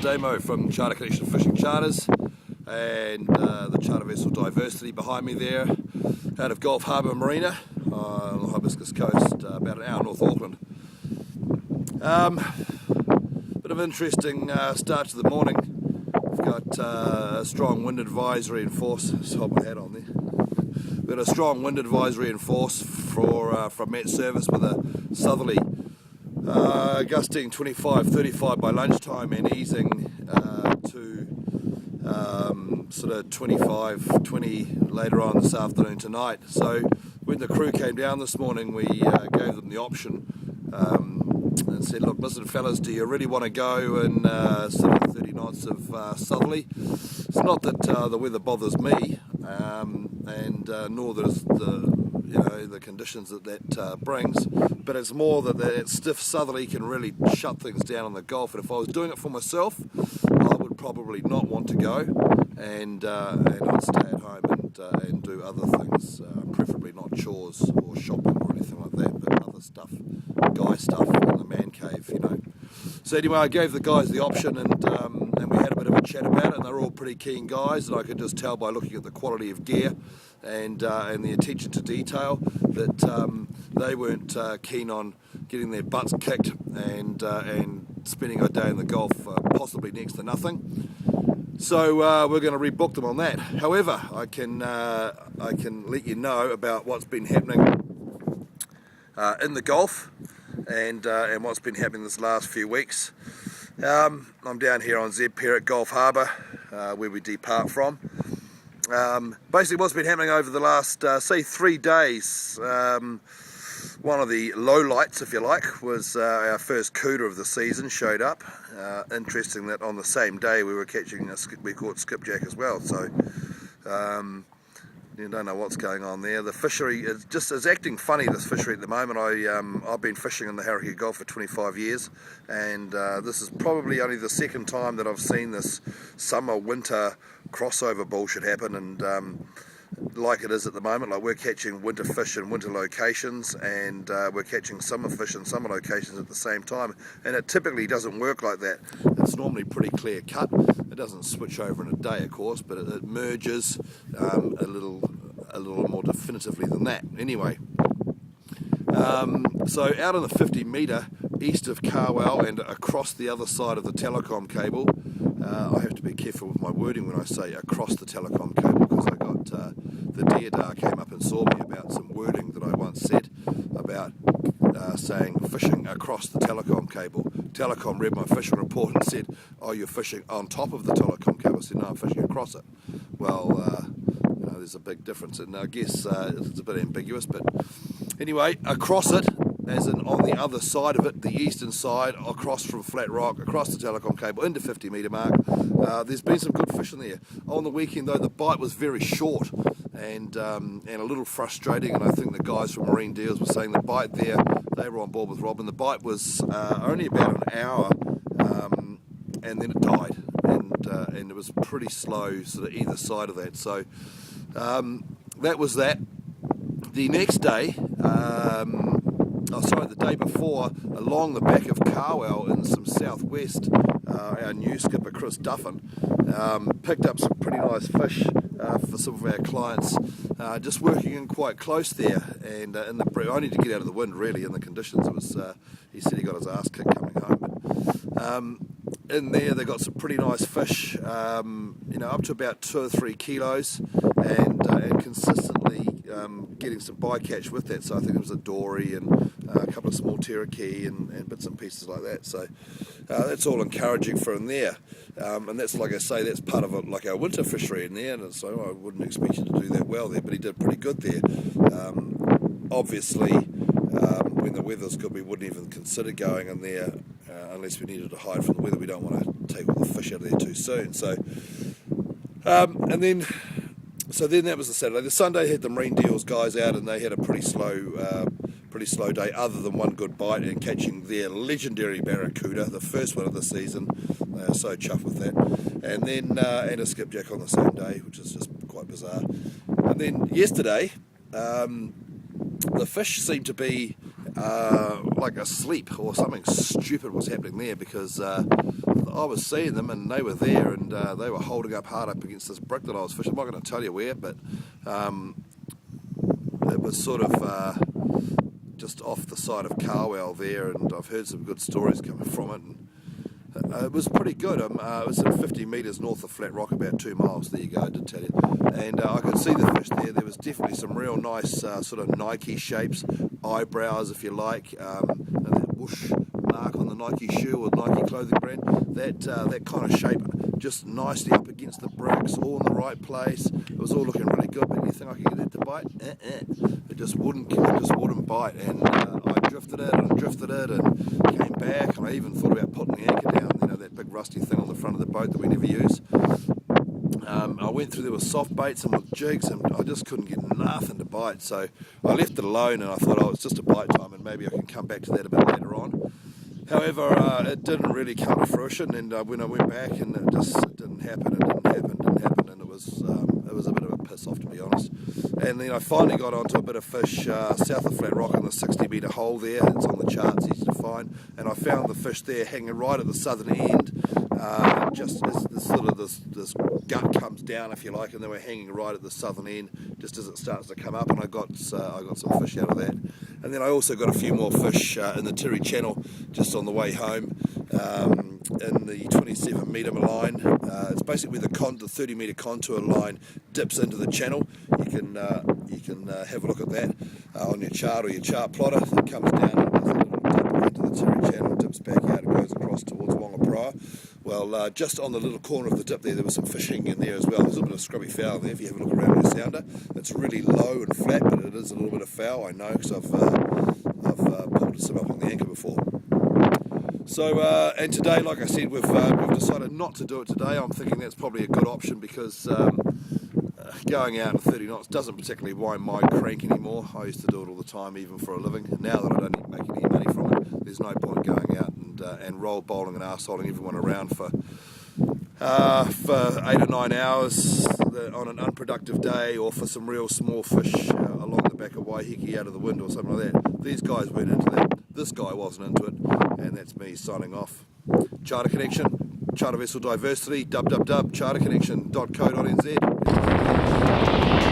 Damo from Charter Connection Fishing Charters, and the charter vessel Diversity behind me there, out of Gulf Harbour Marina on the Hibiscus coast, about an hour north Auckland. Bit of interesting start to the morning. We've got a strong wind advisory in force. Just hold my hat on there. We've got a strong wind advisory in force from Met Service with a southerly gusting 25-35 by lunchtime and easing to sort of 25-20 later on this afternoon tonight. So when the crew came down this morning, we gave them the option and said, look, listen fellas, do you really want to go in sort of 30 knots of southerly? It's not that the weather bothers me, and nor does the conditions that brings, but it's more that stiff southerly can really shut things down on the Gulf. And if I was doing it for myself, I would probably not want to go, and I'd stay at home and do other things, preferably not chores or shopping or anything like that, but other stuff, guy stuff in the man cave, So anyway, I gave the guys the option, and we had a bit of a chat about it, and they're all pretty keen guys, and I could just tell by looking at the quality of gear and the attention to detail that they weren't keen on getting their butts kicked and spending a day in the Gulf, possibly next to nothing. So we're going to rebook them on that. However, I can let you know about what's been happening in the Gulf and what's been happening this last few weeks. I'm down here on Zeb Pier at Gulf Harbour, where we depart from. Basically what's been happening over the last, say, 3 days, one of the lowlights, if you like, was our first cooter of the season showed up. Interesting that on the same day we were catching, we caught skipjack as well, so you don't know what's going on there. The fishery is acting funny, this fishery at the moment. I've been fishing in the Hauraki Gulf for 25 years, and this is probably only the second time that I've seen this summer-winter crossover bullshit happen, and like it is at the moment, like we're catching winter fish in winter locations, and we're catching summer fish in summer locations at the same time, and it typically doesn't work like that. It's normally pretty clear cut. It doesn't switch over in a day, of course, but it merges a little more definitively than that. Anyway, so out on the 50 metre east of Carwell and across the other side of the telecom cable, I have to be careful with my wording when I say across the telecom cable, because I got the Deodar came up and saw me about some wording that I once said about saying fishing across the telecom cable. Telecom read my fishing report and said, oh, you're fishing on top of the telecom cable. I said, no, I'm fishing across it. Well, there's a big difference, and I guess it's a bit ambiguous, but anyway, across it, as in on the other side of it, the eastern side, across from Flat Rock, across the telecom cable into 50 metre mark, there's been some good fish in there. On the weekend though, the bite was very short and a little frustrating, and I think the guys from Marine Deals were saying the bite there, they were on board with Robin, the bite was only about an hour, and then it died, and it was pretty slow sort of either side of that. So that was that. The next day, the day before, along the back of Carwell in some southwest, our new skipper Chris Duffin picked up some pretty nice fish for some of our clients, just working in quite close there, and only to get out of the wind really in the conditions. It was he said he got his ass kicked coming home, but in there they got some pretty nice fish, up to about 2 or 3 kilos, and consistently getting some bycatch with that. So I think it was a dory and a couple of small terraki and bits and pieces like that. So that's all encouraging for in there, and that's, like I say, that's part of like our winter fishery in there, and so I wouldn't expect you to do that well there, but he did pretty good there. Obviously, when the weather's good, we wouldn't even consider going in there unless we needed to hide from the weather. We don't want to take all the fish out of there too soon. So then that was the Saturday. The Sunday had the Marine Deals guys out, and they had a pretty slow day, other than one good bite and catching their legendary barracuda, the first one of the season. They are so chuffed with that. And then and a skipjack on the same day, which is just quite bizarre. And then yesterday, the fish seemed to be like asleep or something stupid was happening there, because I was seeing them and they were there, and they were holding up hard up against this brick that I was fishing. I'm not going to tell you where, but it was sort of just off the side of Carwell there, and I've heard some good stories coming from it. And it was pretty good. It was at 50 metres north of Flat Rock, about 2 miles. There you go, I did tell you. And I could see the fish there. There was definitely some real nice sort of Nike shapes, eyebrows if you like, and that whoosh mark on the Nike shoe or Nike clothing brand. That kind of shape, just nicely up against the bricks, all in the right place. It was all looking really good. But you think I could get it to bite? It just wouldn't bite. And I drifted it and came back, and I even thought about putting the anchor down, you know, that big rusty thing on the front of the boat that we never use. I went through there with soft baits and with jigs, and I just couldn't get nothing to bite, so I left it alone, and I thought, oh, it's just a bite time and maybe I can come back to that a bit later on. However, it didn't really come to fruition, and when I went back, and it didn't happen, and it was a bit of a piss off, to be honest. And then I finally got onto a bit of fish south of Flat Rock in the 60 metre hole there. It's on the charts, easy to find, and I found the fish there hanging right at the southern end, just as this gut comes down, if you like, and they were hanging right at the southern end just as it starts to come up, and I got some fish out of that. And then I also got a few more fish in the Tirri Channel just on the way home, in the 27 metre line. It's basically the 30 metre contour line dips into the channel. You can have a look at that on your chart or your chart plotter. It comes down and there's a little dip into the Tirri Channel, dips back out and goes across towards Wangapara. Well, just on the little corner of the dip there was some fish hanging in there as well. There's a little bit of scrubby foul there if you have a look around with your sounder. It's really low and flat, but it is a little bit of foul, I know, because I've pulled some up on the anchor before. So, and today, like I said, we've decided not to do it today. I'm thinking that's probably a good option, because going out at 30 knots doesn't particularly wind my crank anymore. I used to do it all the time, even for a living. Now that I don't make any money from it, there's no point going out and roll bowling and arseholing everyone around for 8 or 9 hours on an unproductive day, or for some real small fish along the back of Waiheke out of the wind or something like that. These guys weren't into that. This guy wasn't into it, and that's me signing off. Charter Connection, Charter Vessel Diversity, www.charterconnection.co.nz.